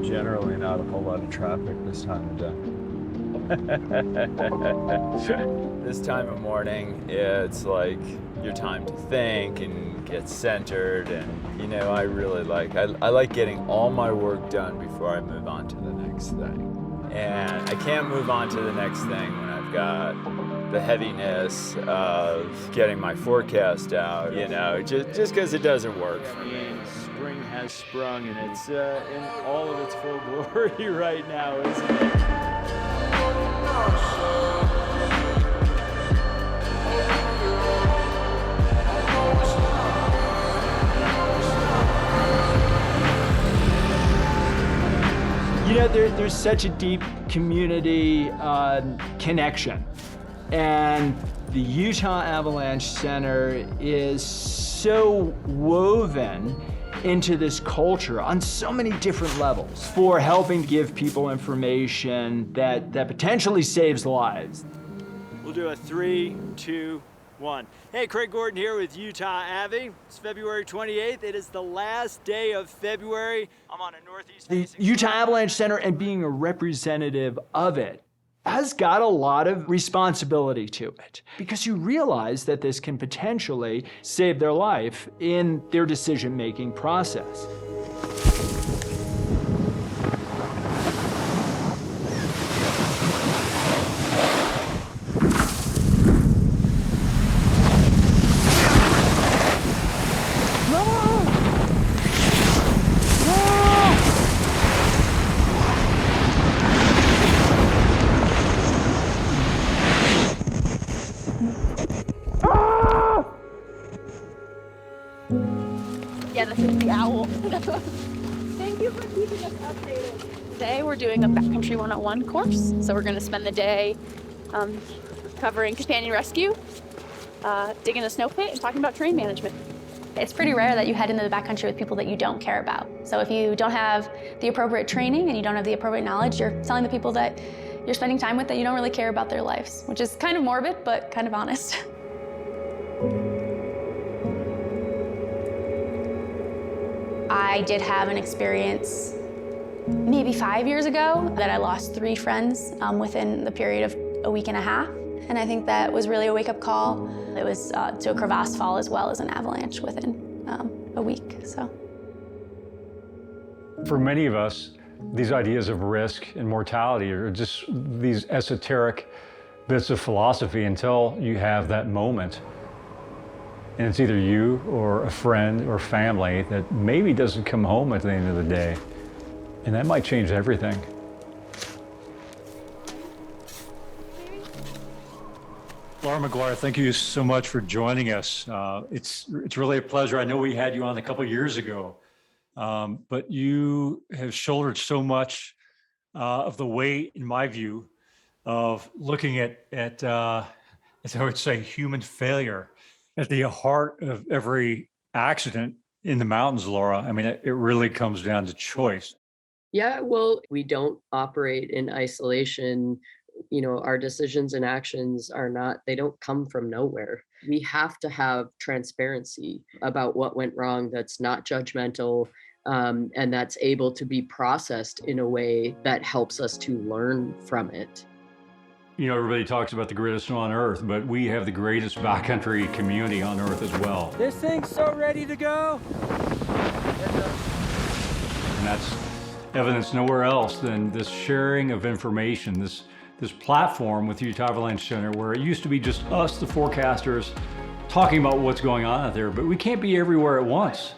Generally not a whole lot of traffic this time of day. This time of morning, it's like your time to think and get centered, and you know, I really like, I like getting all my work done before I move on to the next thing. And I can't move on to the next thing when I've got the heaviness of getting my forecast out, you know, just because it doesn't work for me. Spring has sprung, and it's in all of its full glory right now, isn't it? You know, there's such a deep community connection, and the Utah Avalanche Center is so woven into this culture on so many different levels for helping give people information that potentially saves lives. We'll do a 3, 2, 1. Hey, Craig Gordon here with Utah Avi. It's February 28th. It is the last day of February. I'm on a northeast. The Utah Avalanche Center, and being a representative of it, has got a lot of responsibility to it, because you realize that this can potentially save their life in their decision-making process. Yeah, this is the owl. Thank you for keeping us updated. Today we're doing a Backcountry 101 course, so we're going to spend the day covering companion rescue, digging a snow pit, and talking about terrain management. It's pretty rare that you head into the backcountry with people that you don't care about. So if you don't have the appropriate training and you don't have the appropriate knowledge, you're telling the people that you're spending time with that you don't really care about their lives, which is kind of morbid, but kind of honest. I did have an experience maybe 5 years ago that I lost 3 friends within the period of a week and a half. And I think that was really a wake-up call. It was to a crevasse fall as well as an avalanche within a week, so. For many of us, these ideas of risk and mortality are just these esoteric bits of philosophy until you have that moment. And it's either you or a friend or family that maybe doesn't come home at the end of the day. And that might change everything. Laura McGuire, thank you so much for joining us. It's really a pleasure. I know we had you on a couple of years ago, but you have shouldered so much of the weight, in my view, of looking at as I would say, human failure at the heart of every accident in the mountains, Laura. I mean, it really comes down to choice. Yeah, well, we don't operate in isolation. You know, our decisions and actions they don't come from nowhere. We have to have transparency about what went wrong that's not judgmental, and that's able to be processed in a way that helps us to learn from it. You know, everybody talks about the greatest snow on earth, but we have the greatest backcountry community on earth as well. This thing's so ready to go. And that's evidence nowhere else than this sharing of information, this platform with Utah Avalanche Center, where it used to be just us, the forecasters, talking about what's going on out there, but we can't be everywhere at once.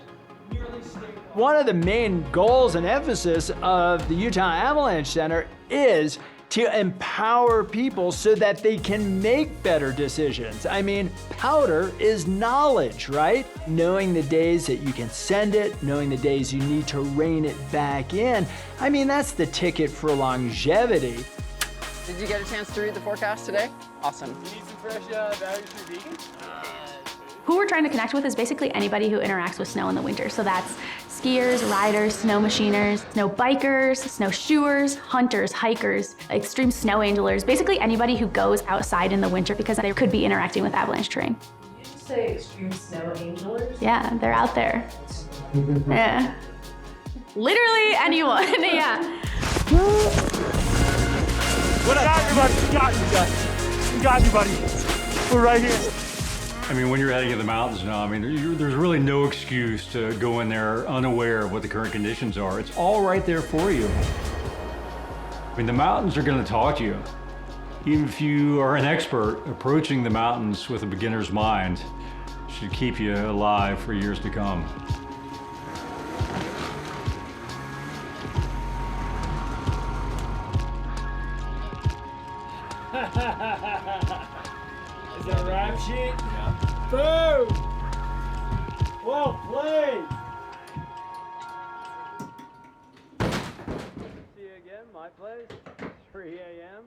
One of the main goals and emphasis of the Utah Avalanche Center is to empower people so that they can make better decisions. I mean, powder is knowledge, right? Knowing the days that you can send it, knowing the days you need to rein it back in. I mean, that's the ticket for longevity. Did you get a chance to read the forecast today? Awesome. You need some fresh batteries for vegan? Who we're trying to connect with is basically anybody who interacts with snow in the winter. So that's skiers, riders, snow machiners, snow bikers, snowshoers, hunters, hikers, extreme snow angelers, basically anybody who goes outside in the winter because they could be interacting with avalanche terrain. Did you say extreme snow angelers? Yeah, they're out there. Yeah. Literally anyone, yeah. What up? Got you, buddy. We got you, buddy. We're right here. I mean, when you're heading to the mountains now, I mean, there's really no excuse to go in there unaware of what the current conditions are. It's all right there for you. I mean, the mountains are going to talk to you. Even if you are an expert, approaching the mountains with a beginner's mind should keep you alive for years to come. Is that a rap sheet? Yeah. Boom! Well played! See you again, my place, 3 a.m.